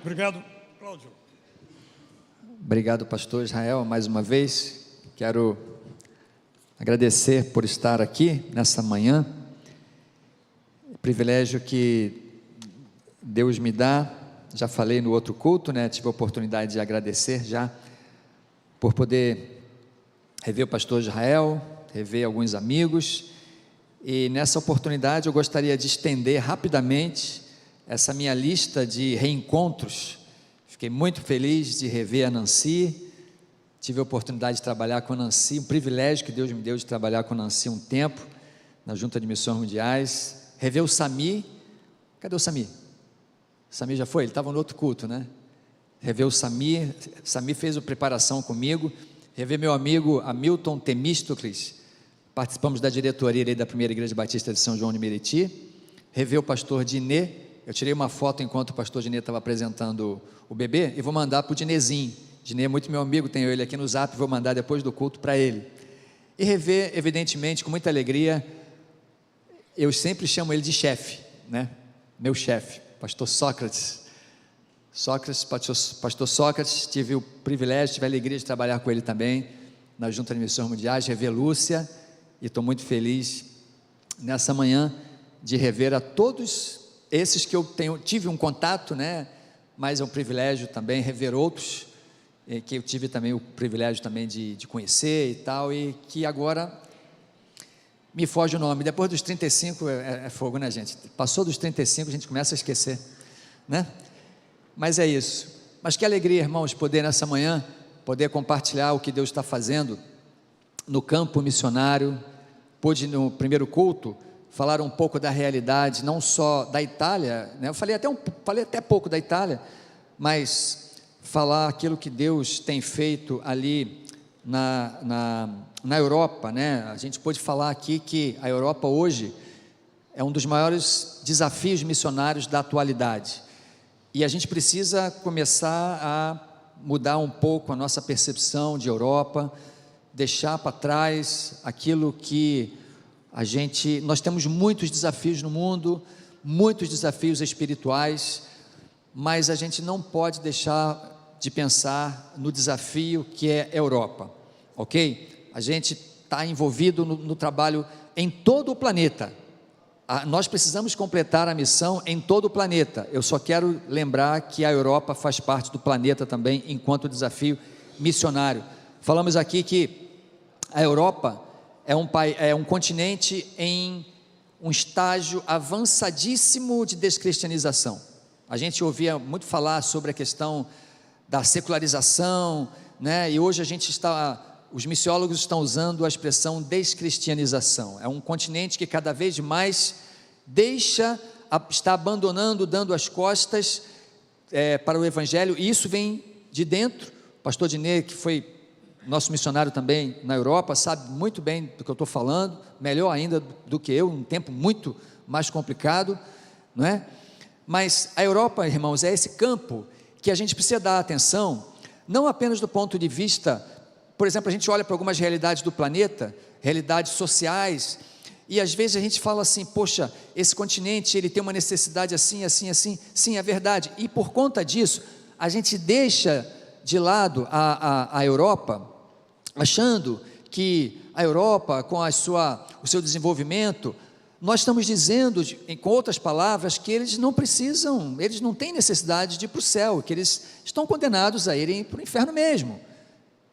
Obrigado, Cláudio. Obrigado, pastor Israel, mais uma vez. Quero agradecer por estar aqui nessa manhã. Privilégio que Deus me dá. Já falei no outro culto, né? Tive a oportunidade de agradecer já por poder rever o pastor Israel, rever alguns amigos. E nessa oportunidade eu gostaria de estender rapidamente essa minha lista de reencontros. Fiquei muito feliz de rever a Nancy. Tive a oportunidade de trabalhar com a Nancy, um privilégio que Deus me deu de trabalhar com a Nancy um tempo, na Junta de Missões Mundiais. Rever o Sami. Cadê o Sami? O Sami já foi? Ele estava no outro culto, né? Rever o Sami. Sami fez a preparação comigo. Rever meu amigo Hamilton Temístocles. Participamos da diretoria ali da Primeira Igreja Batista de São João de Meriti. Rever o pastor Dinê. Eu tirei uma foto enquanto o pastor Dinê estava apresentando o bebê e vou mandar para o Dinezinho. Dinê é muito meu amigo, tenho ele aqui no Zap, vou mandar depois do culto para ele. E rever, evidentemente, com muita alegria, eu sempre chamo ele de chefe, né? Meu chefe, pastor Sócrates. Pastor Sócrates, tive o privilégio, tive a alegria de trabalhar com ele também, na Junta de Missões Mundiais, rever Lúcia, e estou muito feliz nessa manhã de rever a todos esses que eu tive um contato, né? Mas é um privilégio também rever outros, que eu tive também o privilégio também de conhecer e tal, e que agora me foge o nome. Depois dos 35 é fogo, né, gente? Passou dos 35 a gente começa a esquecer, né? Mas é isso. Mas que alegria, irmãos, poder nessa manhã, poder compartilhar o que Deus está fazendo no campo missionário. Pude no primeiro culto falar um pouco da realidade, não só da Itália, né? Eu falei até pouco da Itália, mas falar aquilo que Deus tem feito ali na Europa, né? A gente pode falar aqui que a Europa hoje é um dos maiores desafios missionários da atualidade, e a gente precisa começar a mudar um pouco a nossa percepção de Europa, deixar para trás aquilo que nós temos muitos desafios no mundo, muitos desafios espirituais, mas a gente não pode deixar de pensar no desafio que é a Europa, ok? A gente está envolvido no trabalho em todo o planeta. Nós precisamos completar a missão em todo o planeta. Eu só quero lembrar que a Europa faz parte do planeta também, enquanto desafio missionário. Falamos aqui que a Europa é um continente em um estágio avançadíssimo de descristianização. A gente ouvia muito falar sobre a questão da secularização, né? E hoje os missiólogos estão usando a expressão descristianização. É um continente que cada vez mais está abandonando, dando as costas para o Evangelho, e isso vem de dentro. O pastor Dinê, que foi nosso missionário também na Europa, sabe muito bem do que eu estou falando, melhor ainda do que eu, um tempo muito mais complicado, não é? Mas a Europa, irmãos, é esse campo que a gente precisa dar atenção, não apenas do ponto de vista, por exemplo, a gente olha para algumas realidades do planeta, realidades sociais, e às vezes a gente fala assim, poxa, esse continente, ele tem uma necessidade assim, assim, assim. Sim, é verdade, e por conta disso, a gente deixa de lado a Europa, achando que a Europa, com o seu desenvolvimento, nós estamos dizendo, com outras palavras, que eles não precisam, eles não têm necessidade de ir para o céu, que eles estão condenados a irem para o inferno mesmo.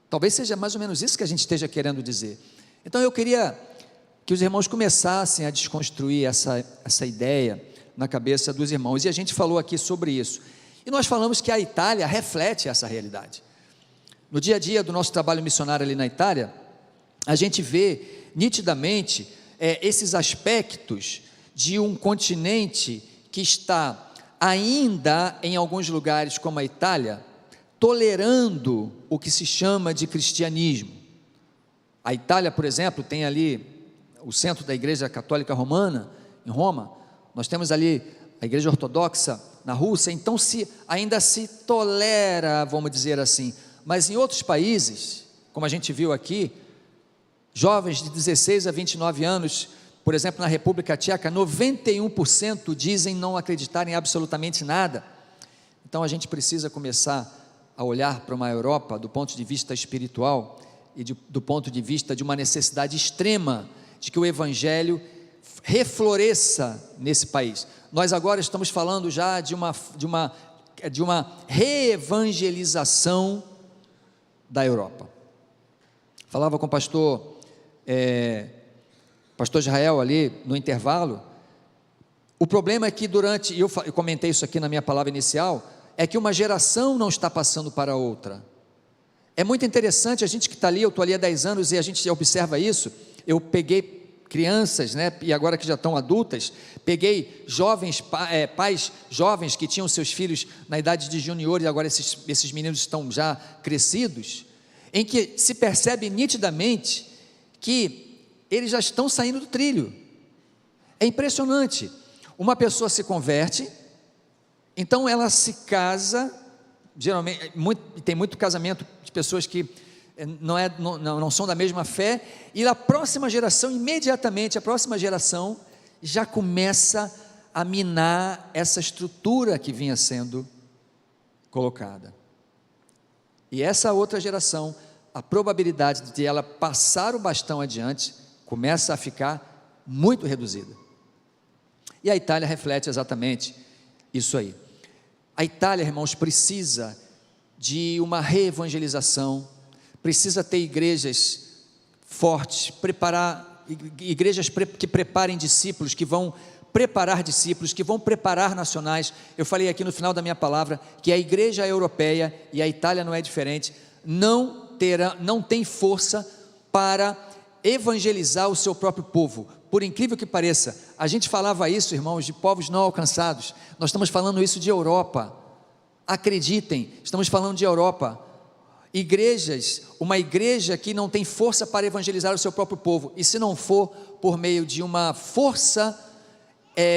Talvez seja mais ou menos isso que a gente esteja querendo dizer. Então eu queria que os irmãos começassem a desconstruir essa ideia na cabeça dos irmãos, e a gente falou aqui sobre isso, e nós falamos que a Itália reflete essa realidade. No dia a dia do nosso trabalho missionário ali na Itália, a gente vê nitidamente esses aspectos de um continente que está ainda em alguns lugares como a Itália, tolerando o que se chama de cristianismo. A Itália, por exemplo, tem ali o centro da Igreja Católica Romana, em Roma. Nós temos ali a Igreja Ortodoxa na Rússia, então ainda se tolera, vamos dizer assim. Mas em outros países, como a gente viu aqui, jovens de 16 a 29 anos, por exemplo, na República Tcheca, 91% dizem não acreditar em absolutamente nada. Então a gente precisa começar a olhar para uma Europa do ponto de vista espiritual e do ponto de vista de uma necessidade extrema de que o Evangelho refloresça nesse país. Nós agora estamos falando já de uma reevangelização da Europa. Falava com o pastor Israel ali no intervalo. O problema é que eu comentei isso aqui na minha palavra inicial, é que uma geração não está passando para outra. É muito interessante, a gente que está ali, eu estou ali há 10 anos e a gente observa isso. Eu peguei crianças, né, e agora que já estão adultas, peguei jovens, pais jovens que tinham seus filhos na idade de junior e agora esses meninos estão já crescidos, em que se percebe nitidamente que eles já estão saindo do trilho. É impressionante. Uma pessoa se converte, então ela se casa, geralmente, tem muito casamento de pessoas que não são da mesma fé, e a próxima geração, imediatamente, a próxima geração já começa a minar essa estrutura que vinha sendo colocada. E essa outra geração, a probabilidade de ela passar o bastão adiante, começa a ficar muito reduzida. E a Itália reflete exatamente isso aí. A Itália, irmãos, precisa de uma reevangelização, precisa ter igrejas fortes, igrejas que preparem discípulos, que vão preparar discípulos, que vão preparar nacionais. Eu falei aqui no final da minha palavra, que a igreja europeia, e a Itália não é diferente, não tem força para evangelizar o seu próprio povo. Por incrível que pareça, a gente falava isso, irmãos, de povos não alcançados. Nós estamos falando isso de Europa. Acreditem, estamos falando de Europa. Uma igreja que não tem força para evangelizar o seu próprio povo, e se não for por meio de uma força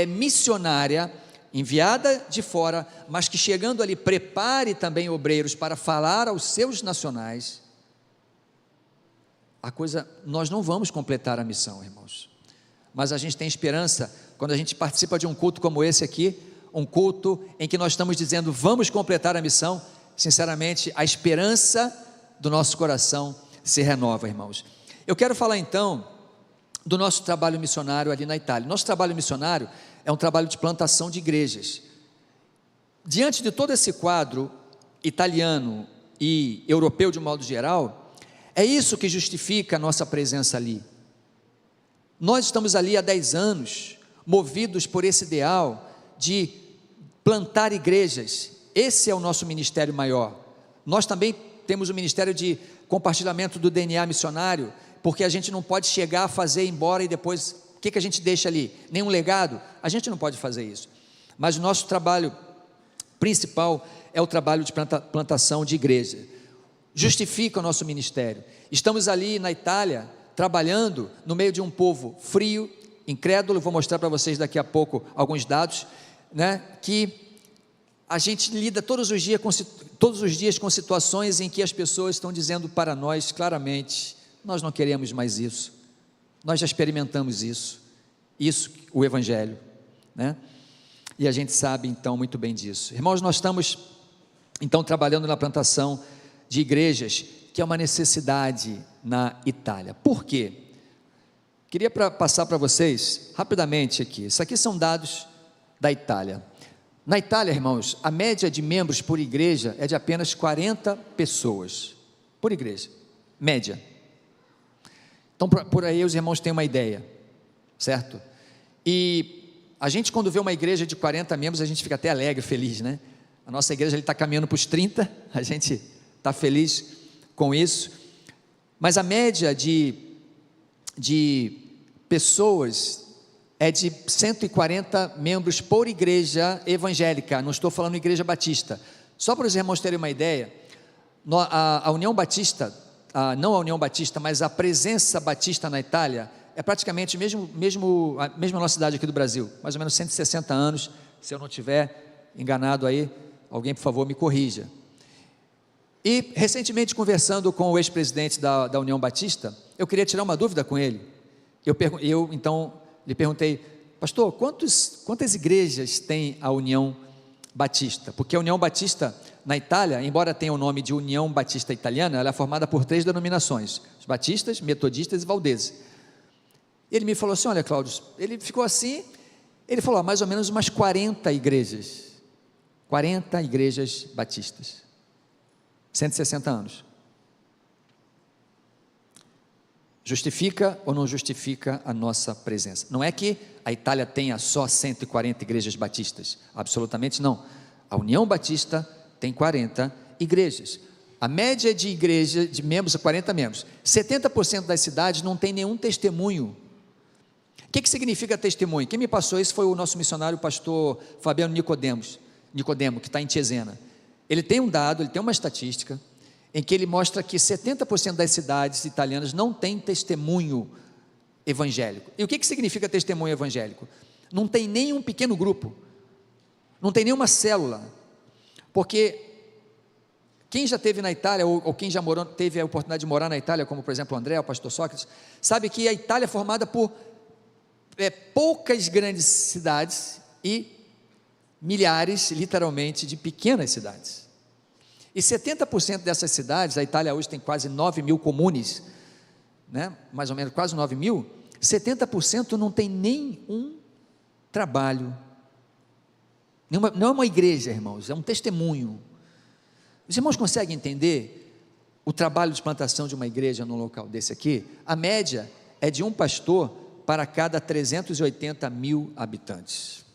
missionária, enviada de fora, mas que chegando ali prepare também obreiros para falar aos seus nacionais, nós não vamos completar a missão, irmãos. Mas a gente tem esperança, quando a gente participa de um culto como esse aqui, um culto em que nós estamos dizendo, vamos completar a missão, sinceramente, a esperança do nosso coração se renova, irmãos. Eu quero falar então, do nosso trabalho missionário ali na Itália. Nosso trabalho missionário é um trabalho de plantação de igrejas. Diante de todo esse quadro italiano e europeu de modo geral, é isso que justifica a nossa presença ali. Nós estamos ali há 10 anos, movidos por esse ideal de plantar igrejas. Esse é o nosso ministério maior. Nós também temos o ministério de compartilhamento do DNA missionário, porque a gente não pode chegar a fazer embora e depois, o que a gente deixa ali? Nenhum legado? A gente não pode fazer isso. Mas o nosso trabalho principal é o trabalho de plantação de igreja. Justifica o nosso ministério. Estamos ali na Itália, trabalhando no meio de um povo frio, incrédulo. Vou mostrar para vocês daqui a pouco alguns dados, né, que a gente lida todos os dias com situações em que as pessoas estão dizendo para nós claramente, nós não queremos mais isso, nós já experimentamos isso, o Evangelho, né? E a gente sabe então muito bem disso. Irmãos, nós estamos então trabalhando na plantação de igrejas, que é uma necessidade na Itália. Por quê? Queria passar para vocês rapidamente aqui. Isso aqui são dados da Itália. Na Itália, irmãos, a média de membros por igreja é de apenas 40 pessoas por igreja, média. Então, por aí os irmãos têm uma ideia, certo? E a gente, quando vê uma igreja de 40 membros, a gente fica até alegre, feliz, né? A nossa igreja está caminhando para os 30, a gente está feliz com isso, mas a média de pessoas é de 140 membros por igreja evangélica, não estou falando igreja batista. Só para os irmãos terem uma ideia, a União Batista, não a União Batista, mas a Presença Batista na Itália, é praticamente a mesma nossa cidade aqui do Brasil, mais ou menos 160 anos, se eu não estiver enganado aí, alguém por favor me corrija. E recentemente conversando com o ex-presidente da União Batista, eu queria tirar uma dúvida com ele. Então lhe perguntei, pastor, quantas igrejas tem a União Batista, porque a União Batista na Itália, embora tenha o nome de União Batista Italiana, ela é formada por 3 denominações: os batistas, metodistas e valdeses. Ele me falou assim: olha, Cláudio, ele ficou assim, ele falou, mais ou menos umas 40 igrejas batistas, 160 anos. Justifica ou não justifica a nossa presença? Não é que a Itália tenha só 140 igrejas batistas, absolutamente não. A União Batista tem 40 igrejas. A média de igreja, de membros, é 40 membros. 70% das cidades não tem nenhum testemunho. O que significa testemunho? Quem me passou isso foi o nosso missionário, o pastor Fabiano Nicodemo, que está em Cesena. Ele tem um dado, ele tem uma estatística, em que ele mostra que 70% das cidades italianas não têm testemunho evangélico. E o que significa testemunho evangélico? Não tem nem um pequeno grupo, não tem nenhuma célula, porque quem já esteve na Itália, ou quem já teve a oportunidade de morar na Itália, como por exemplo o André, o pastor Sócrates, sabe que a Itália é formada por poucas grandes cidades e milhares, literalmente, de pequenas cidades. E 70% dessas cidades, a Itália hoje tem quase 9 mil comunes, né? Mais ou menos quase 9 mil, 70% não tem nenhum trabalho, não é uma igreja, irmãos, é um testemunho. Os irmãos conseguem entender o trabalho de plantação de uma igreja num local desse aqui? A média é de um pastor para cada 380 mil habitantes,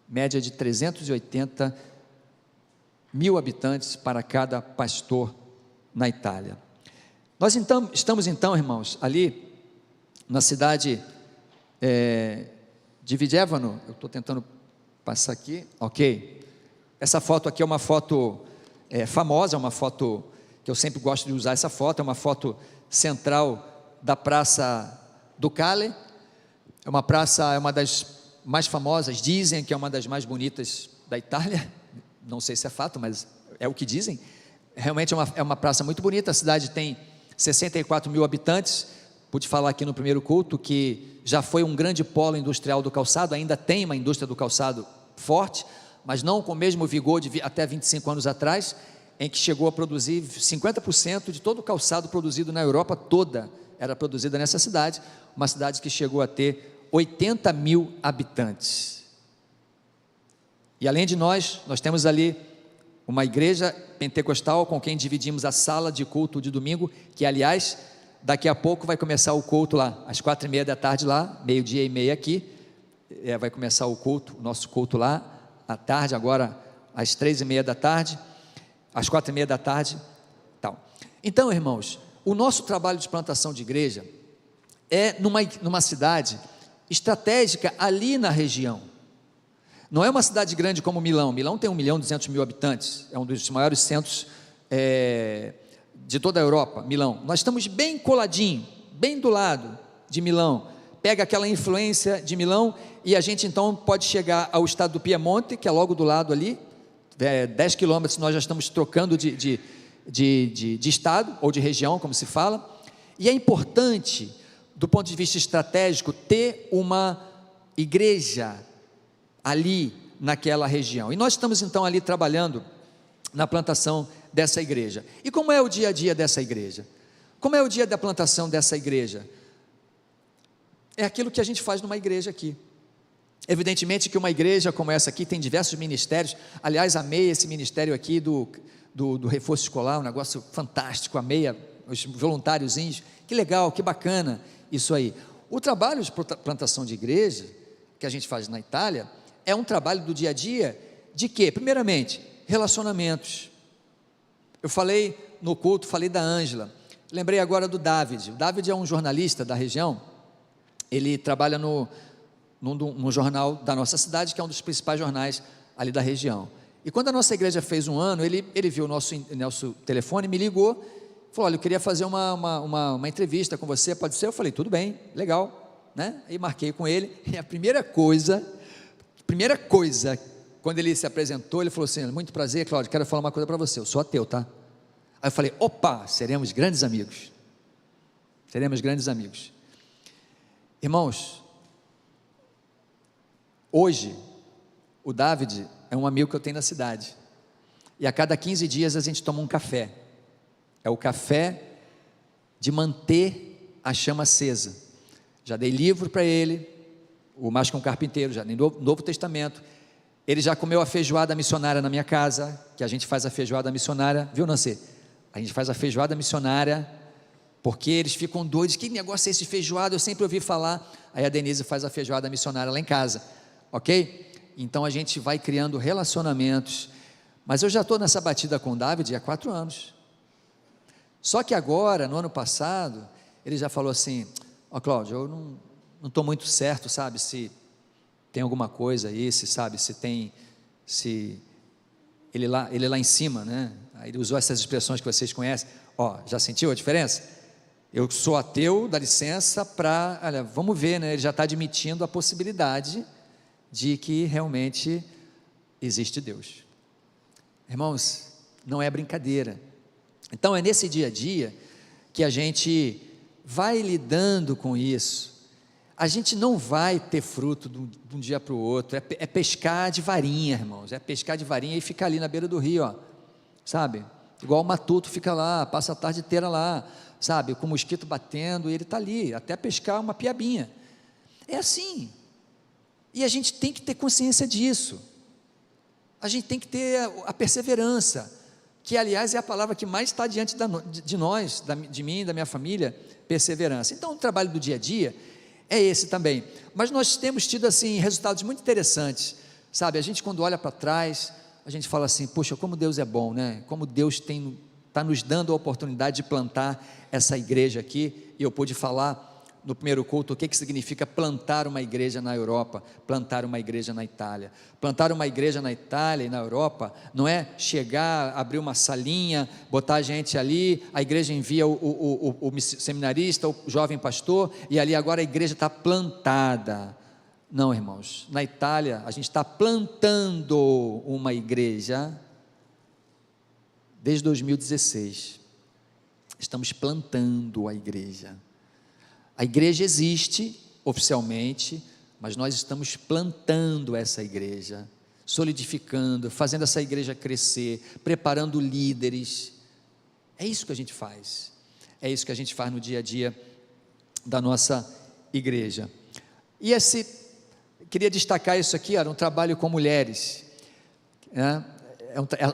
média de 380 mil habitantes para cada pastor na Itália. Nós estamos então, irmãos, ali na cidade de Vigevano. Eu estou tentando passar aqui, ok. Essa foto aqui é uma foto famosa, é uma foto que eu sempre gosto de usar. Essa foto é uma foto central da Praça do Cale. É uma praça, é uma das mais famosas, dizem que é uma das mais bonitas da Itália. Não sei se é fato, mas é o que dizem. Realmente é uma praça muito bonita. A cidade tem 64 mil habitantes. Pude falar aqui no primeiro culto que já foi um grande polo industrial do calçado, ainda tem uma indústria do calçado forte, mas não com o mesmo vigor de até 25 anos atrás, em que chegou a produzir 50% de todo o calçado produzido na Europa toda, era produzida nessa cidade, uma cidade que chegou a ter 80 mil habitantes. E além de nós temos ali uma igreja pentecostal com quem dividimos a sala de culto de domingo, que aliás, daqui a pouco vai começar o culto lá, às 4:30 da tarde lá, 12:30 aqui, vai começar o culto, o nosso culto lá, à tarde, agora às 3:30 da tarde, às 4:30 da tarde, tal. Então, irmãos, o nosso trabalho de plantação de igreja é numa cidade estratégica ali na região. Não é uma cidade grande como Milão. Milão tem 1.200.000 habitantes, é um dos maiores centros de toda a Europa, Milão. Nós estamos bem coladinho, bem do lado de Milão, pega aquela influência de Milão, e a gente então pode chegar ao estado do Piemonte, que é logo do lado ali, 10 quilômetros nós já estamos trocando de estado, ou de região, como se fala, e é importante, do ponto de vista estratégico, ter uma igreja ali naquela região, e nós estamos então ali trabalhando na plantação dessa igreja. E como é o dia a dia dessa igreja? Como é o dia da plantação dessa igreja? É aquilo que a gente faz numa igreja aqui. Evidentemente que uma igreja como essa aqui tem diversos ministérios. Aliás, amei esse ministério aqui do reforço escolar, um negócio fantástico, amei os voluntáriozinhos, que legal, que bacana isso aí. O trabalho de plantação de igreja que a gente faz na Itália é um trabalho do dia a dia de quê? Primeiramente, relacionamentos. Eu falei no culto, falei da Ângela, lembrei agora do David. O David é um jornalista da região, ele trabalha num jornal da nossa cidade, que é um dos principais jornais ali da região. E quando a nossa igreja fez um ano, ele viu o nosso telefone, me ligou, falou: olha, eu queria fazer uma entrevista com você, pode ser? Eu falei: tudo bem, legal, né? Aí marquei com ele, e a primeira coisa, quando ele se apresentou, ele falou assim: muito prazer, Cláudio, quero falar uma coisa para você, eu sou ateu, tá? Aí eu falei: opa, seremos grandes amigos, irmãos. Hoje, o David é um amigo que eu tenho na cidade, e a cada 15 dias a gente toma um café, é o café de manter a chama acesa. Já dei livro para ele, o Mais que um Carpinteiro, já dei Novo Testamento. Ele já comeu a feijoada missionária na minha casa, que a gente faz a feijoada missionária, viu, Nancy? A gente faz a feijoada missionária, porque eles ficam doidos, que negócio é esse de feijoada, eu sempre ouvi falar. Aí a Denise faz a feijoada missionária lá em casa, ok? Então a gente vai criando relacionamentos, mas eu já estou nessa batida com o David há 4 anos, só que agora, no ano passado, ele já falou assim, ó Cláudio, eu não estou muito certo, sabe, se tem alguma coisa aí, se ele lá em cima, né, aí ele usou essas expressões que vocês conhecem, ó, já sentiu a diferença? Eu sou ateu, dá licença para, olha, vamos ver, né, ele já está admitindo a possibilidade de que realmente existe Deus. Irmãos, não é brincadeira. Então é nesse dia a dia que a gente vai lidando com isso. A gente não vai ter fruto de um dia para o outro, é pescar de varinha, irmãos, é pescar de varinha e ficar ali na beira do rio, ó, sabe, igual o matuto fica lá, passa a tarde inteira lá, sabe, com o mosquito batendo, e ele está ali, até pescar uma piabinha, é assim, e a gente tem que ter consciência disso, a gente tem que ter a perseverança, que aliás é a palavra que mais está diante de nós, de mim, da minha família, perseverança. Então o trabalho do dia a dia é esse também, mas nós temos tido assim resultados muito interessantes, sabe, a gente quando olha para trás, a gente fala assim, poxa, como Deus é bom, né, como Deus está nos dando a oportunidade de plantar essa igreja aqui, e eu pude falar no primeiro culto o que significa plantar uma igreja na Europa, plantar uma igreja na Itália. Plantar uma igreja na Itália e na Europa não é chegar, abrir uma salinha, botar a gente ali, a igreja envia o seminarista, o jovem pastor, e ali agora a igreja está plantada. Não, irmãos, na Itália a gente está plantando uma igreja desde 2016, estamos plantando a igreja. A igreja existe oficialmente, mas nós estamos plantando essa igreja, solidificando, fazendo essa igreja crescer, preparando líderes. É isso que a gente faz, é isso que a gente faz no dia a dia da nossa igreja. E queria destacar isso aqui, era um trabalho com mulheres, né?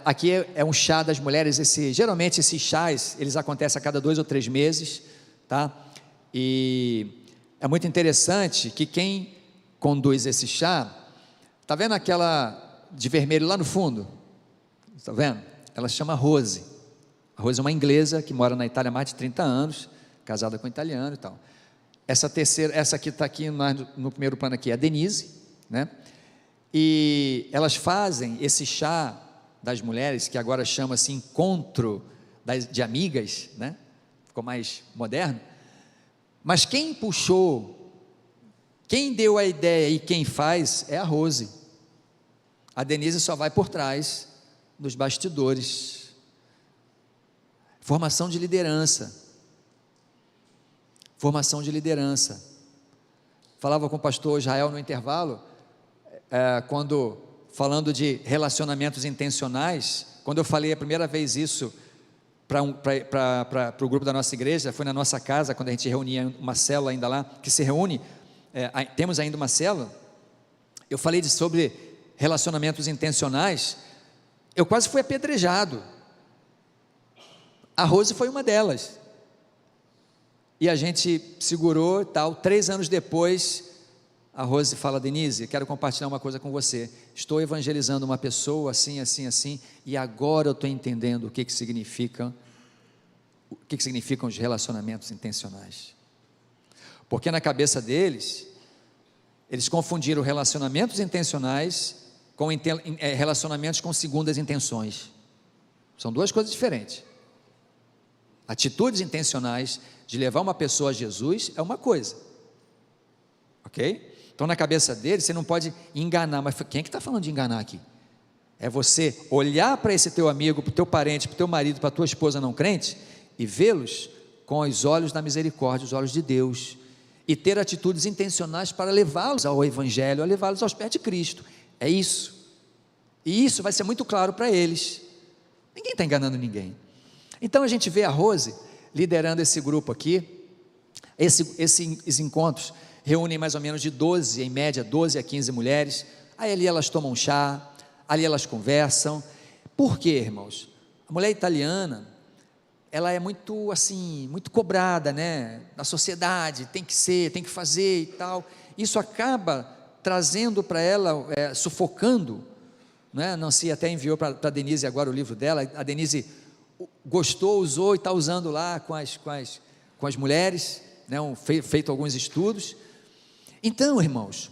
Aqui é um chá das mulheres, geralmente esses chás, eles acontecem a cada 2 ou 3 meses, tá? E é muito interessante que quem conduz esse chá, está vendo aquela de vermelho lá no fundo? Está vendo? Ela se chama Rose. A Rose é uma inglesa que mora na Itália há mais de 30 anos, casada com um italiano e tal. Essa aqui está aqui no primeiro plano aqui, é a Denise, né? E elas fazem esse chá das mulheres, que agora chama-se Encontro de Amigas, né? Ficou mais moderno. Mas quem puxou, quem deu a ideia e quem faz é a Rose. A Denise só vai por trás, nos bastidores. Formação de liderança. Formação de liderança. Falava com o pastor Israel no intervalo, falando de relacionamentos intencionais, quando eu falei a primeira vez isso para o grupo da nossa igreja, foi na nossa casa, quando a gente reunia uma célula ainda lá, que se reúne, temos ainda uma célula, eu falei sobre relacionamentos intencionais, eu quase fui apedrejado, a Rose foi uma delas, e a gente segurou e tal. 3 anos depois, a Rose fala: Denise, quero compartilhar uma coisa com você, estou evangelizando uma pessoa assim, assim, assim, e agora eu estou entendendo o que significam os relacionamentos intencionais, porque na cabeça deles, eles confundiram relacionamentos intencionais com relacionamentos com segundas intenções, são 2 coisas diferentes. Atitudes intencionais de levar uma pessoa a Jesus é uma coisa, ok? Então na cabeça dele, você não pode enganar, mas quem é que está falando de enganar aqui? É você olhar para esse teu amigo, para o teu parente, para o teu marido, para a tua esposa não crente, e vê-los com os olhos da misericórdia, os olhos de Deus, e ter atitudes intencionais para levá-los ao Evangelho, a levá-los aos pés de Cristo. É isso. E isso vai ser muito claro para eles. Ninguém está enganando ninguém. Então a gente vê a Rose liderando esse grupo aqui. Esses encontros reúnem mais ou menos de 12, em média 12 a 15 mulheres. Aí ali elas tomam um chá, ali elas conversam. Por quê, irmãos? A mulher italiana, ela é muito assim, muito cobrada, né? Na sociedade, tem que ser, tem que fazer e tal. Isso acaba trazendo para ela, sufocando, né? Nancy até enviou para a Denise agora o livro dela. A Denise gostou, usou e está usando lá com as mulheres, né? Feito alguns estudos. Então, irmãos,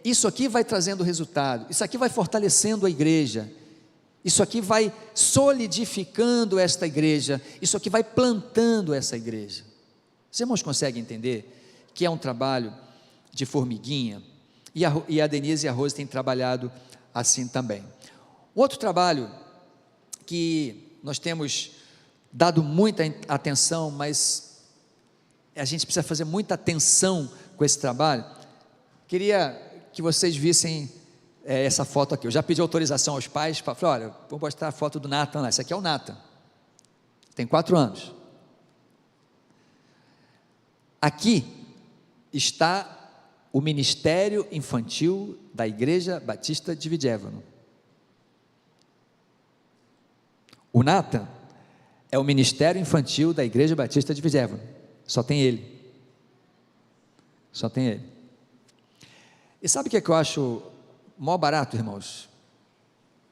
isso aqui vai trazendo resultado, isso aqui vai fortalecendo a igreja, isso aqui vai solidificando esta igreja, isso aqui vai plantando essa igreja. Os irmãos conseguem entender que é um trabalho de formiguinha? E a Denise e a Rose têm trabalhado assim também. Outro trabalho que nós temos dado muita atenção, mas a gente precisa fazer muita atenção com esse trabalho. Queria que vocês vissem essa foto aqui. Eu já pedi autorização aos pais, falei, olha, vou mostrar a foto do Nathan lá. Esse aqui é o Nathan, tem 4 anos. Aqui está o Ministério Infantil da Igreja Batista de Vidévano. O Nathan é o Ministério Infantil da Igreja Batista de Vidévano. Só tem ele. Só tem ele. E sabe o que eu acho mó barato, irmãos?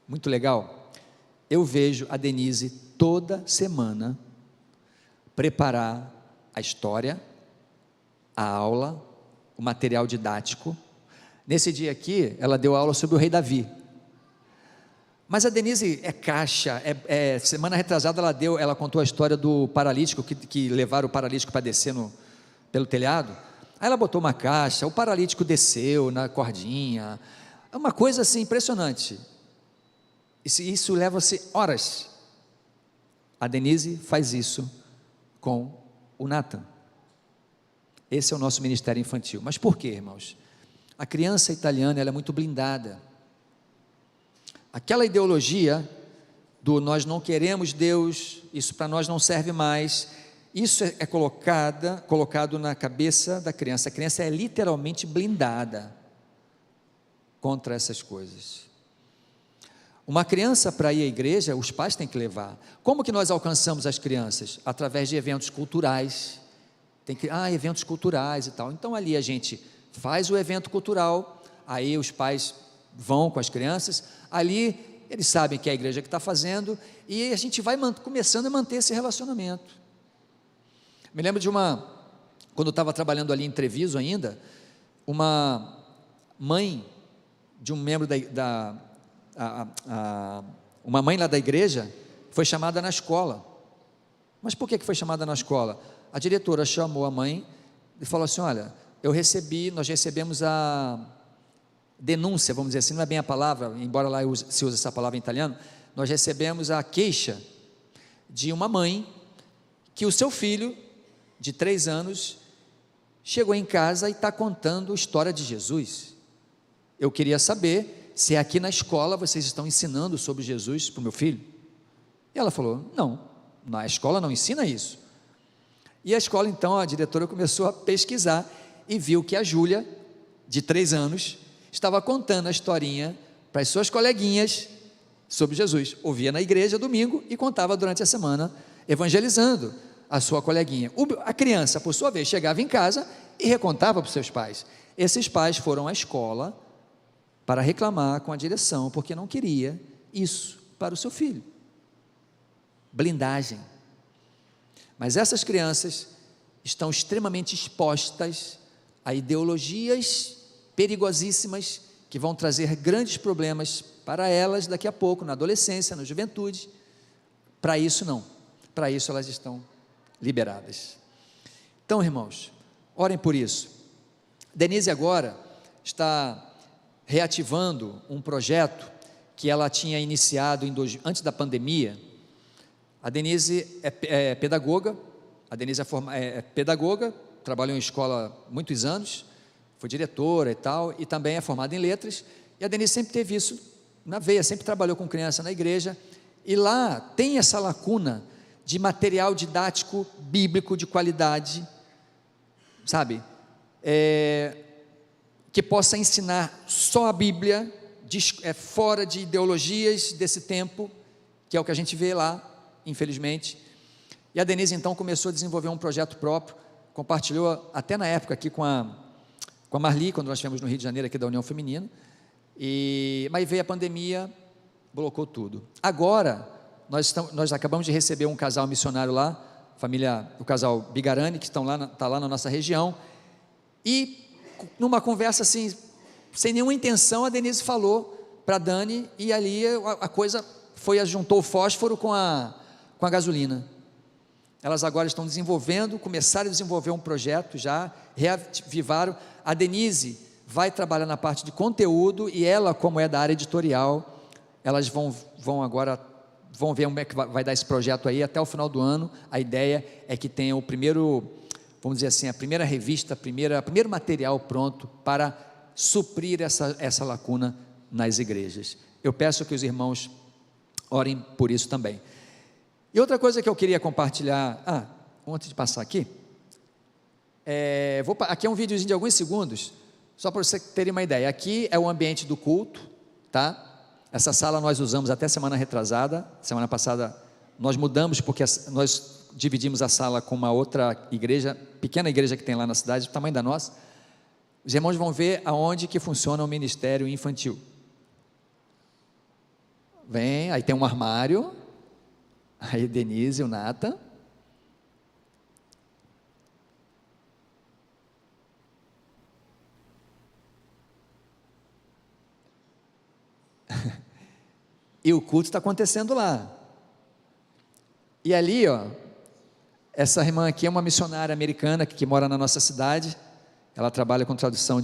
Muito legal. Eu vejo a Denise toda semana preparar a história, a aula, o material didático. Nesse dia aqui, ela deu aula sobre o rei Davi. Mas a Denise é caixa, semana retrasada ela contou a história do paralítico, que levaram o paralítico para descer pelo telhado. Aí ela botou uma caixa, o paralítico desceu na cordinha, é uma coisa assim impressionante. Isso leva-se horas. A Denise faz isso com o Nathan. Esse é o nosso ministério infantil. Mas por quê, irmãos? A criança italiana, ela é muito blindada. Aquela ideologia do nós não queremos Deus, isso para nós não serve mais, isso é colocado na cabeça da criança. A criança é literalmente blindada contra essas coisas. Uma criança, para ir à igreja, os pais têm que levar. Como que nós alcançamos as crianças? Através de eventos culturais. Eventos culturais e tal. Então ali a gente faz o evento cultural, aí os pais vão com as crianças, ali eles sabem que é a igreja que está fazendo, e a gente vai começando a manter esse relacionamento. Me lembro de quando eu estava trabalhando ali em Treviso ainda, uma mãe de um membro uma mãe lá da igreja, foi chamada na escola. Mas por que foi chamada na escola? A diretora chamou a mãe e falou assim, olha, nós recebemos a denúncia, vamos dizer assim, não é bem a palavra, embora lá se use essa palavra em italiano, nós recebemos a queixa de uma mãe, que o seu filho, de 3 anos, chegou em casa e está contando a história de Jesus. Eu queria saber se aqui na escola vocês estão ensinando sobre Jesus para o meu filho. E ela falou, não, na escola não ensina isso. E a escola, então, a diretora começou a pesquisar e viu que a Júlia, de 3 anos, estava contando a historinha para as suas coleguinhas sobre Jesus. Ouvia na igreja domingo e contava durante a semana, evangelizando a sua coleguinha. A criança, por sua vez, chegava em casa e recontava para os seus pais. Esses pais foram à escola para reclamar com a direção, porque não queria isso para o seu filho. Blindagem. Mas essas crianças estão extremamente expostas a ideologias perigosíssimas que vão trazer grandes problemas para elas daqui a pouco, na adolescência, na juventude. Para isso não, para isso elas estão liberadas. Então, irmãos, orem por isso. Denise agora está reativando um projeto que ela tinha iniciado antes da pandemia. A Denise é pedagoga, é pedagoga, trabalhou em escola muitos anos, foi diretora e tal, e também é formada em letras, e a Denise sempre teve isso na veia, sempre trabalhou com criança na igreja, e lá tem essa lacuna de material didático bíblico de qualidade, sabe, que possa ensinar só a Bíblia, fora de ideologias desse tempo, que é o que a gente vê lá, infelizmente. E a Denise então começou a desenvolver um projeto próprio, compartilhou até na época aqui com a Marli, quando nós estivemos no Rio de Janeiro, aqui da União Feminina, mas veio a pandemia, blocou tudo. Agora, nós acabamos de receber um casal missionário lá, o casal Bigarani, que está lá na nossa região, e numa conversa assim, sem nenhuma intenção, a Denise falou para a Dani, e ali a coisa juntou o fósforo com a gasolina. Elas agora estão começaram a desenvolver um projeto já, reavivaram. A Denise vai trabalhar na parte de conteúdo, e ela, como é da área editorial, elas vão ver como é que vai dar esse projeto aí, até o final do ano. A ideia é que tenha o primeiro, vamos dizer assim, a primeira revista, primeiro material pronto para suprir essa lacuna nas igrejas. Eu peço que os irmãos orem por isso também. E outra coisa que eu queria compartilhar, antes de passar aqui, aqui é um videozinho de alguns segundos, só para você terem uma ideia. Aqui é o ambiente do culto, tá? Essa sala nós usamos até semana retrasada. Semana passada nós mudamos, porque nós dividimos a sala com uma outra igreja, pequena igreja que tem lá na cidade, do tamanho da nossa. Os irmãos vão ver aonde que funciona o ministério infantil. Aí tem um armário, aí Denise e o Nathan. E o culto está acontecendo lá. E ali, essa irmã aqui é uma missionária americana que mora na nossa cidade. Ela trabalha com tradução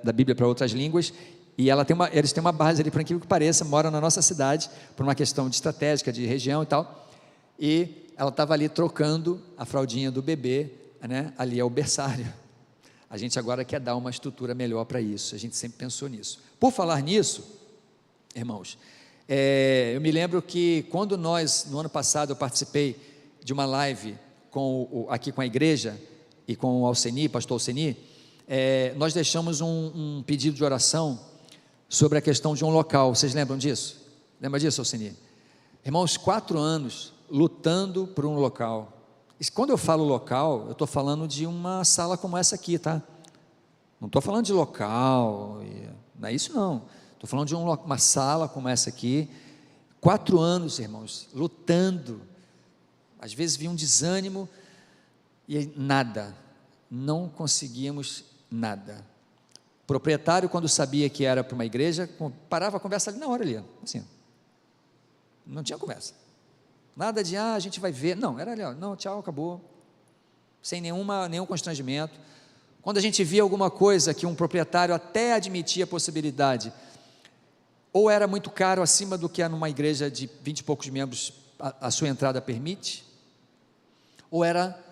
da Bíblia para outras línguas. E eles têm uma base ali, por incrível que pareça, mora na nossa cidade, por uma questão de estratégica, de região e tal. E ela estava ali trocando a fraldinha do bebê, né? Ali é o berçário. A gente agora quer dar uma estrutura melhor para isso. A gente sempre pensou nisso. Por falar nisso, irmãos, eu me lembro que quando no ano passado, eu participei de uma live aqui com a igreja e com o Alceni, pastor Alceni, nós deixamos um pedido de oração sobre a questão de um local. Vocês lembram disso? Lembra disso, Alceni? Irmãos, 4 anos lutando por um local. E quando eu falo local, eu estou falando de uma sala como essa aqui, tá? Não estou falando de local, não é isso não. Estou falando de uma sala como essa aqui. 4 anos, irmãos, lutando. Às vezes vinha um desânimo e nada, não conseguíamos nada. O proprietário, quando sabia que era para uma igreja, parava a conversa ali na hora ali, assim, não tinha conversa, nada de, a gente vai ver, não, era ali, não, tchau, acabou, sem nenhum constrangimento. Quando a gente via alguma coisa que um proprietário até admitia a possibilidade, ou era muito caro, acima do que é numa igreja de 20 e poucos membros, a sua entrada permite, ou era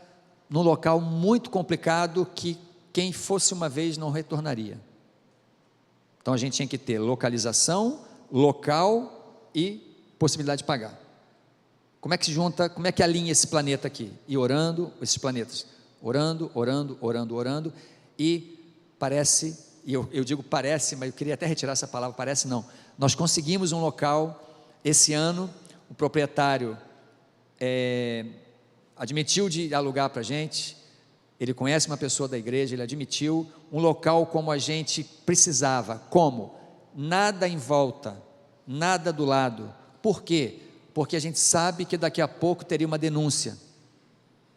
num local muito complicado, que quem fosse uma vez não retornaria. Então a gente tinha que ter localização, local e possibilidade de pagar. Como é que se junta, como é que alinha esse planeta aqui? E orando, esses planetas, orando, e parece, e eu digo parece, mas eu queria até retirar essa palavra, parece não, nós conseguimos um local, esse ano, o proprietário admitiu de alugar para a gente, ele conhece uma pessoa da igreja, ele admitiu um local como a gente precisava. Como? Nada em volta, nada do lado. Por quê? Porque a gente sabe que daqui a pouco teria uma denúncia.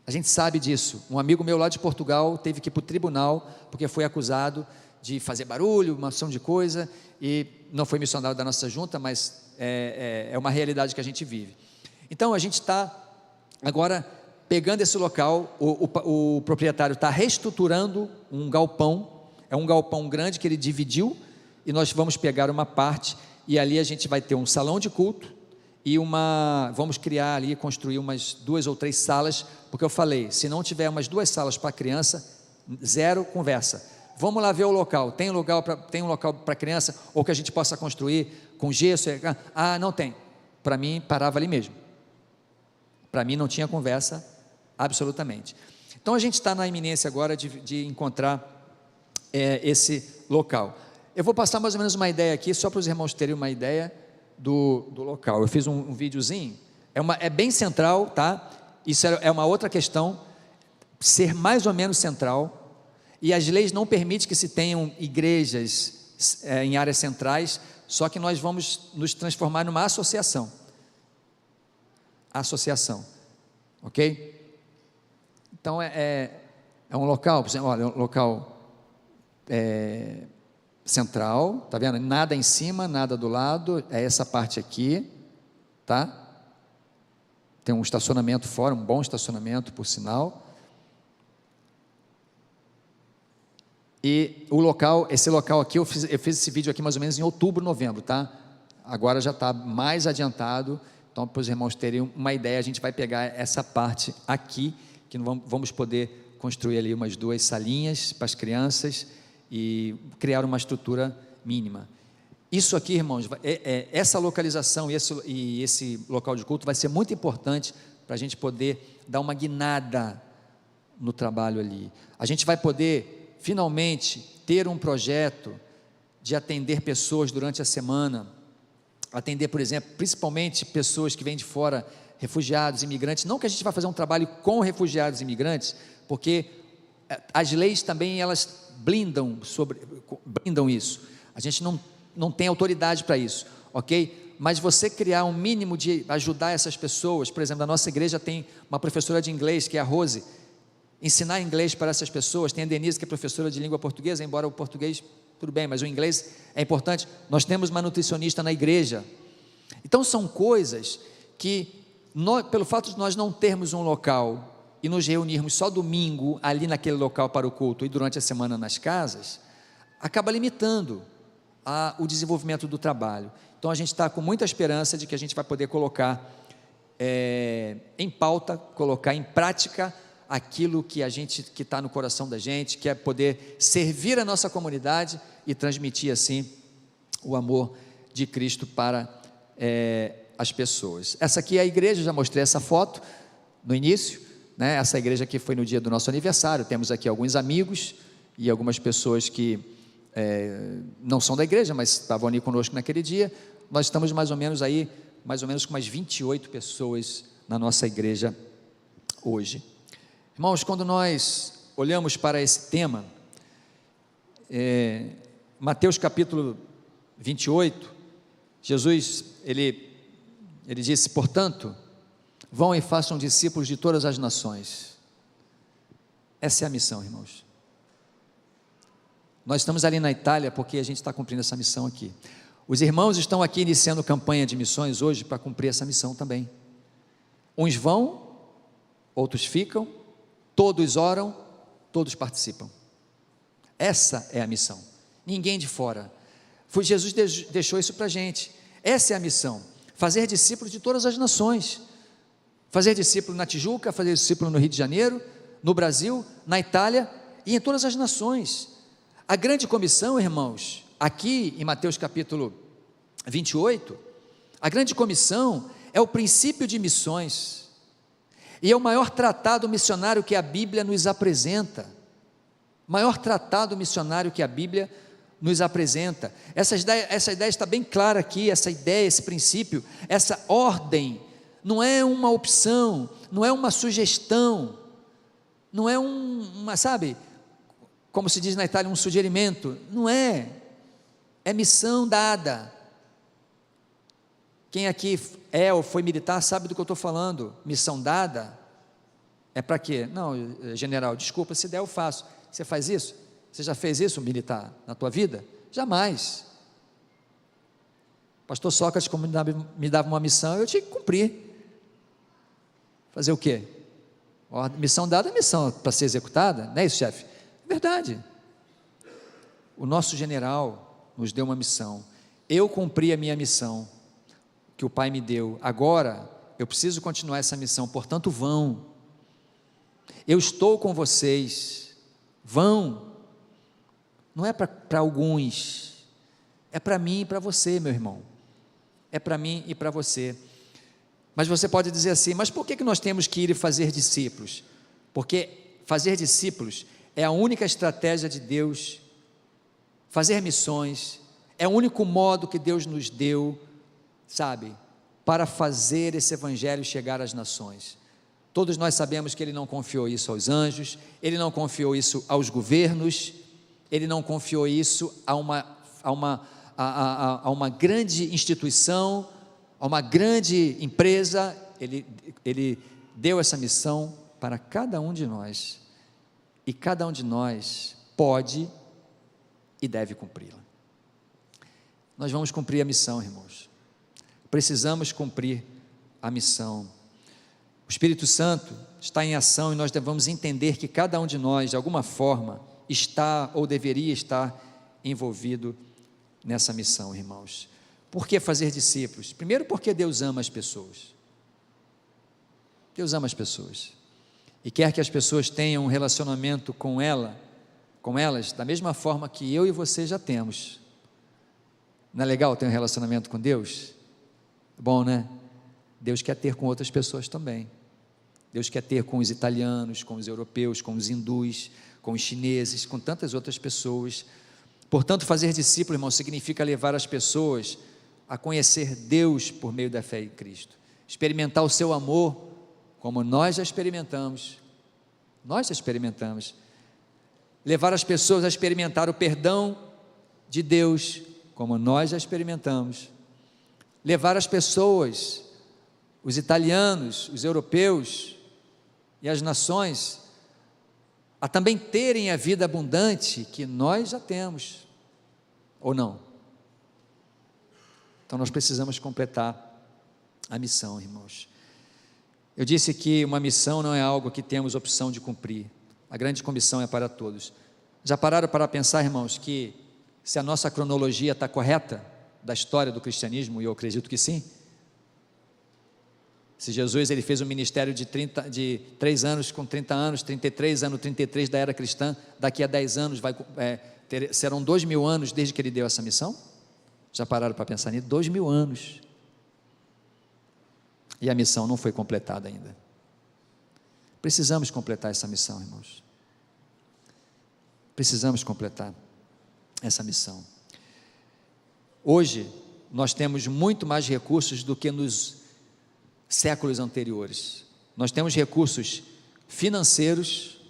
A gente sabe disso. Um amigo meu lá de Portugal teve que ir para o tribunal, porque foi acusado de fazer barulho, uma ação de coisa, e não foi missionário da nossa junta, mas é uma realidade que a gente vive. Então a gente está agora pegando esse local, o proprietário está reestruturando um galpão, é um galpão grande que ele dividiu, e nós vamos pegar uma parte, e ali a gente vai ter um salão de culto, e vamos criar ali, construir umas 2 ou 3 salas, porque eu falei, se não tiver umas 2 salas para criança, 0 conversa, vamos lá ver o local, tem um local para criança, ou que a gente possa construir com gesso? Não tem. Para mim, parava ali mesmo. Para mim não tinha conversa, absolutamente. Então a gente está na iminência agora de encontrar esse local. Eu vou passar mais ou menos uma ideia aqui, só para os irmãos terem uma ideia do local. Eu fiz um videozinho, é bem central, tá? Isso é uma outra questão, ser mais ou menos central, e as leis não permitem que se tenham igrejas em áreas centrais, só que nós vamos nos transformar numa associação, ok? Então é um local, por exemplo, olha, um local central, tá vendo? Nada em cima, nada do lado, é essa parte aqui, tá? Tem um estacionamento fora, um bom estacionamento, por sinal. E esse local aqui, eu fiz esse vídeo aqui mais ou menos em outubro, novembro, tá? Agora já está mais adiantado, então para os irmãos terem uma ideia, a gente vai pegar essa parte aqui, que vamos poder construir ali umas 2 salinhas para as crianças e criar uma estrutura mínima. Isso aqui, irmãos, essa localização e esse local de culto vai ser muito importante para a gente poder dar uma guinada no trabalho ali. A gente vai poder, finalmente, ter um projeto de atender pessoas durante a semana, atender, por exemplo, principalmente pessoas que vêm de fora, refugiados, imigrantes. Não que a gente vai fazer um trabalho com refugiados e imigrantes, porque as leis também, elas blindam isso. A gente não tem autoridade para isso, ok? Mas você criar um mínimo de ajudar essas pessoas, por exemplo, a nossa igreja tem uma professora de inglês, que é a Rose, ensinar inglês para essas pessoas. Tem a Denise, que é professora de língua portuguesa, embora o português, tudo bem, mas o inglês é importante. Nós temos uma nutricionista na igreja. Então são coisas que, pelo fato de nós não termos um local e nos reunirmos só domingo ali naquele local para o culto e durante a semana nas casas, acaba limitando o desenvolvimento do trabalho. Então a gente está com muita esperança de que a gente vai poder colocar em pauta, colocar em prática aquilo que está no coração da gente, que é poder servir a nossa comunidade e transmitir assim o amor de Cristo para as pessoas. Essa aqui é a igreja, já mostrei essa foto no início, né? Essa igreja aqui foi no dia do nosso aniversário. Temos aqui alguns amigos e algumas pessoas que não são da igreja, mas estavam ali conosco naquele dia. Nós estamos mais ou menos com umas 28 pessoas na nossa igreja hoje. Irmãos, quando nós olhamos para esse tema, Mateus capítulo 28, Jesus, ele disse: portanto, vão e façam discípulos de todas as nações. Essa é a missão, irmãos. Nós estamos ali na Itália porque a gente está cumprindo essa missão aqui. Os irmãos estão aqui iniciando campanha de missões hoje para cumprir essa missão também. Uns vão, outros ficam, todos oram, todos participam. Essa é a missão. Ninguém de fora. Jesus deixou isso para a gente. Essa é a missão: fazer discípulos de todas as nações. Fazer discípulo na Tijuca, fazer discípulo no Rio de Janeiro, no Brasil, na Itália e em todas as nações. A grande comissão, irmãos, aqui em Mateus capítulo 28, a grande comissão é o princípio de missões, e é o maior tratado missionário que a Bíblia nos apresenta. Maior tratado missionário que a Bíblia nos apresenta. Essa ideia está bem clara aqui, essa ideia, esse princípio, essa ordem, não é uma opção, não é uma sugestão, não é sabe, como se diz na Itália, um suggerimento. Não é missão dada. Quem aqui ou foi militar sabe do que eu estou falando. Missão dada é para quê? Não, general, desculpa, se der eu faço. Você faz isso? Você já fez isso, militar, na tua vida? Jamais. Pastor Sócrates, como me dava uma missão, eu tinha que cumprir. Fazer o quê? Missão dada é missão para ser executada, não é isso, chefe? É verdade. O nosso general nos deu uma missão. Eu cumpri a minha missão que o Pai me deu. Agora eu preciso continuar essa missão, portanto vão. Eu estou com vocês. Vão. não é para alguns, é para mim e para você, meu irmão, é para mim e para você. Mas você pode dizer assim, mas por que nós temos que ir e fazer discípulos? Porque fazer discípulos é a única estratégia de Deus, fazer missões é o único modo que Deus nos deu, sabe, para fazer esse evangelho chegar às nações. Todos nós sabemos que Ele não confiou isso aos anjos, Ele não confiou isso aos governos, Ele não confiou isso a uma grande instituição, a uma grande empresa. Ele deu essa missão para cada um de nós, e cada um de nós pode e deve cumpri-la. Nós vamos cumprir a missão, irmãos, precisamos cumprir a missão. O Espírito Santo está em ação e nós devemos entender que cada um de nós, de alguma forma, está ou deveria estar envolvido nessa missão, irmãos. Por que fazer discípulos? Primeiro, porque Deus ama as pessoas. Deus ama as pessoas e quer que as pessoas tenham um relacionamento com elas, da mesma forma que eu e você já temos. Não é legal ter um relacionamento com Deus? Bom, né? Deus quer ter com outras pessoas também. Deus quer ter com os italianos, com os europeus, com os hindus, com os chineses, com tantas outras pessoas. Portanto, fazer discípulo, irmão, significa levar as pessoas a conhecer Deus por meio da fé em Cristo, experimentar o seu amor, como nós já experimentamos, levar as pessoas a experimentar o perdão de Deus, como nós já experimentamos, levar as pessoas, os italianos, os europeus e as nações, a também terem a vida abundante que nós já temos, ou não? Então nós precisamos completar a missão, irmãos. Eu disse que uma missão não é algo que temos opção de cumprir, a grande comissão é para todos. Já pararam para pensar, irmãos, que se a nossa cronologia está correta, da história do cristianismo, e eu acredito que sim, se Jesus ele fez um ministério de 3 anos com 30 anos, 33 anos, 33 da era cristã, daqui a 10 anos serão 2000 anos desde que ele deu essa missão? Já pararam para pensar nisso? 2000 anos, e a missão não foi completada ainda. Precisamos completar essa missão, irmãos, precisamos completar essa missão. Hoje nós temos muito mais recursos do que nos séculos anteriores. Nós temos recursos financeiros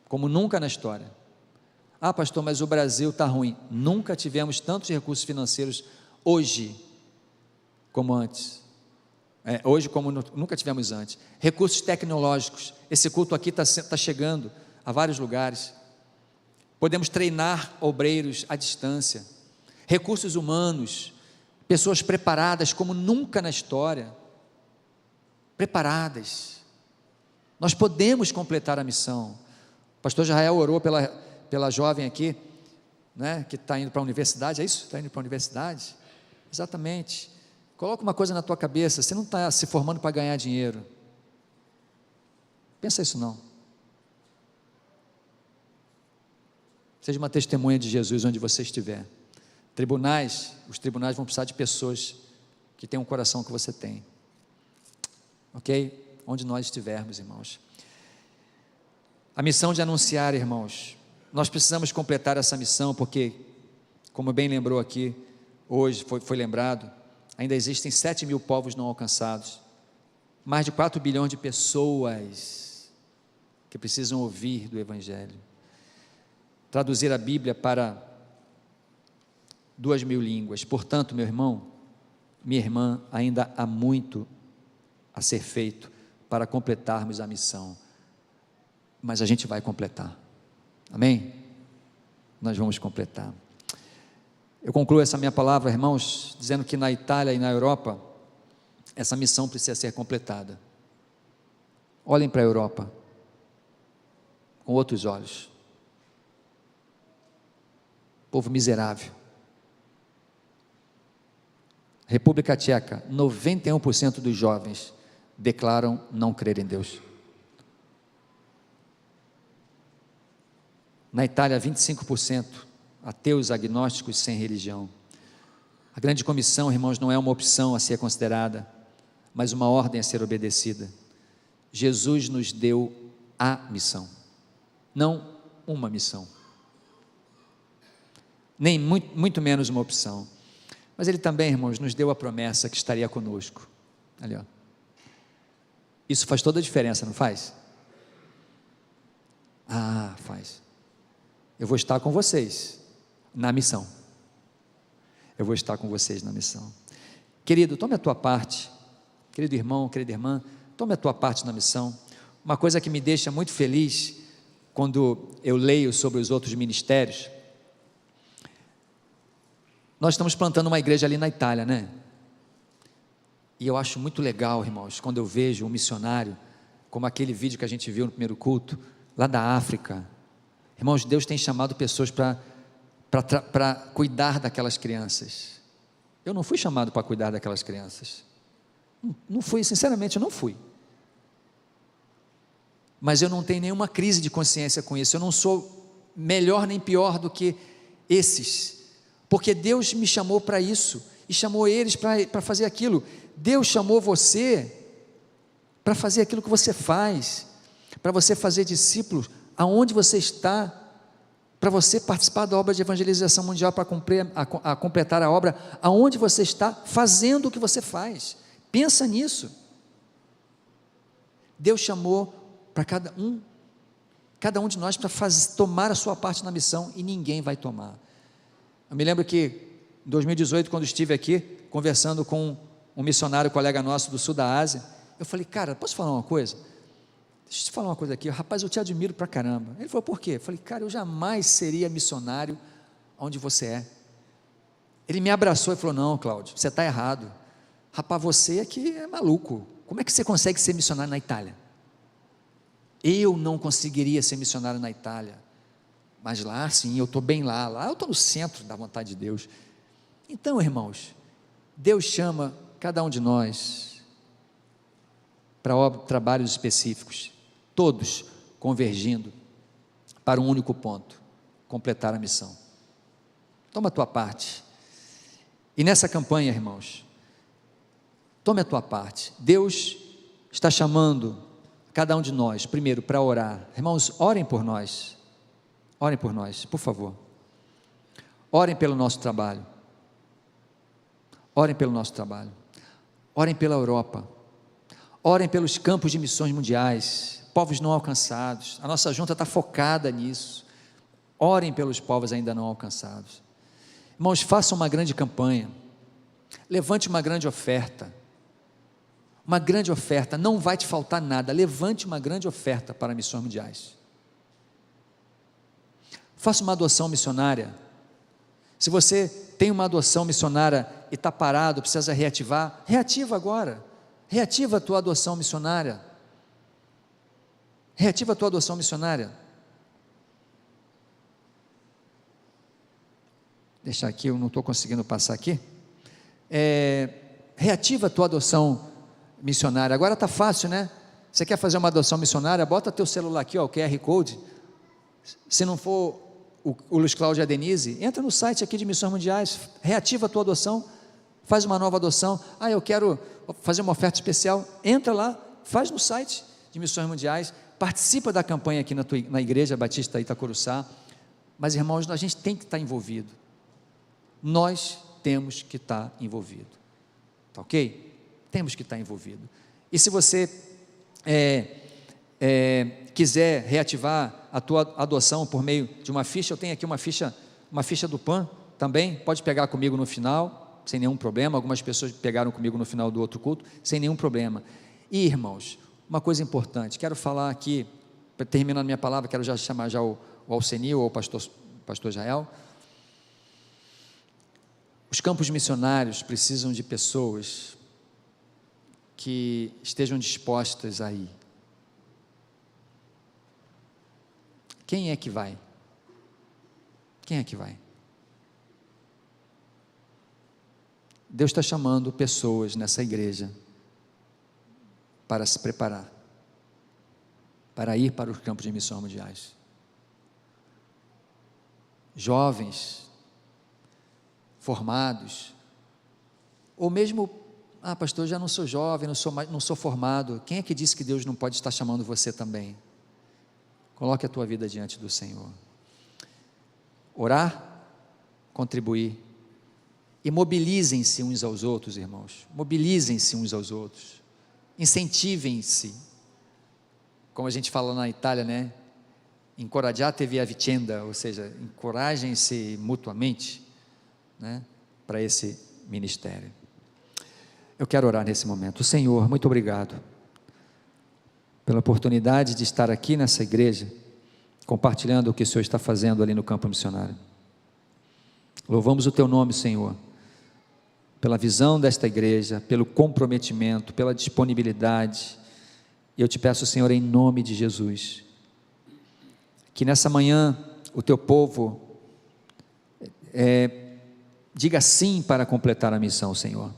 como nunca na história. Ah, pastor, mas o Brasil está ruim. Nunca tivemos tantos recursos financeiros hoje como antes. Hoje como nunca tivemos antes. Recursos tecnológicos. Esse culto aqui está chegando a vários lugares. Podemos treinar obreiros à distância. Recursos humanos, pessoas preparadas como nunca na história. Preparadas. Nós podemos completar a missão. O pastor Israel orou pela jovem aqui, né, que está indo para a universidade, é isso? Está indo para a universidade? Exatamente. Coloca uma coisa na tua cabeça, você não está se formando para ganhar dinheiro. Pensa isso não. Seja uma testemunha de Jesus onde você estiver. Os tribunais vão precisar de pessoas que têm um coração que você tem. Ok? Onde nós estivermos, irmãos. A missão de anunciar, irmãos, nós precisamos completar essa missão, porque, como bem lembrou aqui, hoje foi lembrado, ainda existem 7.000 povos não alcançados, mais de 4 bilhões de pessoas que precisam ouvir do Evangelho, traduzir a Bíblia para 2.000 línguas. Portanto, meu irmão, minha irmã, ainda há muito a ser feito para completarmos a missão, mas a gente vai completar, amém? Nós vamos completar. Eu concluo essa minha palavra, irmãos, dizendo que na Itália e na Europa, essa missão precisa ser completada. Olhem para a Europa, com outros olhos, povo miserável. República Tcheca, 91% dos jovens declaram não crer em Deus. Na Itália, 25%, ateus, agnósticos, sem religião. A grande comissão, irmãos, não é uma opção a ser considerada, mas uma ordem a ser obedecida. Jesus nos deu a missão, não uma missão, nem muito menos uma opção, mas Ele também, irmãos, nos deu a promessa que estaria conosco, ali ó, isso faz toda a diferença, não faz? Faz. Eu vou estar com vocês na missão, eu vou estar com vocês na missão. Querido, tome a tua parte, querido irmão, querida irmã, tome a tua parte na missão. Uma coisa que me deixa muito feliz, quando eu leio sobre os outros ministérios, nós estamos plantando uma igreja ali na Itália, né? E eu acho muito legal, irmãos, quando eu vejo um missionário, como aquele vídeo que a gente viu no primeiro culto, lá da África. Irmãos, Deus tem chamado pessoas para cuidar daquelas crianças. Eu não fui chamado para cuidar daquelas crianças, não fui, sinceramente eu não fui, mas eu não tenho nenhuma crise de consciência com isso, eu não sou melhor nem pior do que esses, porque Deus me chamou para isso, e chamou eles para fazer aquilo. Deus chamou você para fazer aquilo que você faz, para você fazer discípulos aonde você está, para você participar da obra de evangelização mundial, para completar a obra aonde você está, fazendo o que você faz. Pensa nisso. Deus chamou para cada um de nós para tomar a sua parte na missão, e ninguém vai tomar. Eu me lembro que em 2018, quando estive aqui conversando com um missionário colega nosso do sul da Ásia, eu falei: cara, posso falar uma coisa? Deixa eu te falar uma coisa aqui, rapaz, eu te admiro pra caramba. Ele falou: por quê? Eu falei: cara, eu jamais seria missionário onde você é. Ele me abraçou e falou: não, Cláudio, você está errado, rapaz, você aqui é maluco, como é que você consegue ser missionário na Itália? Eu não conseguiria ser missionário na Itália, mas lá sim, eu estou bem lá eu estou no centro da vontade de Deus. Então, irmãos, Deus chama cada um de nós para trabalhos específicos, todos convergindo para um único ponto: completar a missão. Toma a tua parte, e nessa campanha, irmãos, tome a tua parte. Deus está chamando cada um de nós, primeiro, para orar. Irmãos, orem por nós, por favor, orem pelo nosso trabalho, orem pela Europa, orem pelos campos de missões mundiais, povos não alcançados. A nossa junta está focada nisso. Orem pelos povos ainda não alcançados. Irmãos, façam uma grande campanha, levante uma grande oferta, não vai te faltar nada. Levante uma grande oferta para missões mundiais, faça uma adoção missionária. Se você tem uma adoção missionária e está parado, precisa reativar, reativa agora, reativa a tua adoção missionária, deixa aqui, eu não estou conseguindo passar aqui, reativa a tua adoção missionária. Agora está fácil, né? Você quer fazer uma adoção missionária, bota teu celular aqui, ó, o QR Code. Se não for o Luiz Cláudio e a Denise, entra no site aqui de Missões Mundiais, reativa a tua adoção, faz uma nova adoção. Eu quero fazer uma oferta especial, entra lá, faz no site de Missões Mundiais, participa da campanha aqui na Igreja Batista Itacoruçá. Mas, irmãos, a gente tem que estar envolvido, nós temos que estar envolvido, tá ok? Temos que estar envolvido. E se você quiser reativar a tua adoção por meio de uma ficha, eu tenho aqui uma ficha do PAN também, pode pegar comigo no final, sem nenhum problema. Algumas pessoas pegaram comigo no final do outro culto, sem nenhum problema. E, irmãos, uma coisa importante, quero falar aqui, terminando minha palavra, quero já chamar já o Alcenil, ou o pastor Israel. Os campos missionários precisam de pessoas que estejam dispostas a ir. Quem é que vai? Deus está chamando pessoas nessa igreja para se preparar, para ir para os campos de missões mundiais. jovens, formados, ou mesmo, pastor, já não sou jovem, não sou formado. Quem é que disse que Deus não pode estar chamando você também? Coloque a tua vida diante do Senhor. Orar, contribuir, e mobilizem-se uns aos outros, irmãos, mobilizem-se uns aos outros, incentivem-se, como a gente fala na Itália, né? Incoraggiatevi a vicenda, ou seja, encorajem-se mutuamente, né? Para esse ministério. Eu quero orar nesse momento. Senhor, muito obrigado pela oportunidade de estar aqui nessa igreja, compartilhando o que o Senhor está fazendo ali no campo missionário. Louvamos o teu nome, Senhor, pela visão desta igreja, pelo comprometimento, pela disponibilidade. E eu te peço, Senhor, em nome de Jesus, que nessa manhã o teu povo diga sim para completar a missão, Senhor.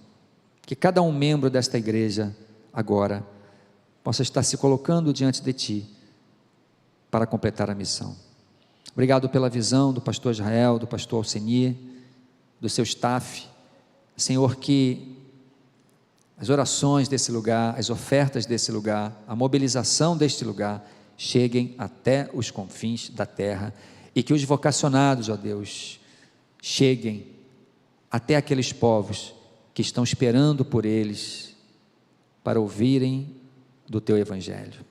Que cada um membro desta igreja agora possa estar se colocando diante de ti para completar a missão. Obrigado pela visão do pastor Israel, do pastor Alcenir, do seu staff. Senhor, que as orações desse lugar, as ofertas desse lugar, a mobilização deste lugar cheguem até os confins da terra, e que os vocacionados, ó Deus, cheguem até aqueles povos que estão esperando por eles para ouvirem do teu evangelho.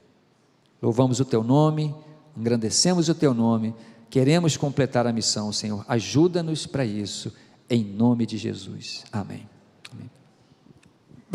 Louvamos o teu nome, engrandecemos o teu nome, queremos completar a missão, Senhor, ajuda-nos para isso, em nome de Jesus, amém. Amém.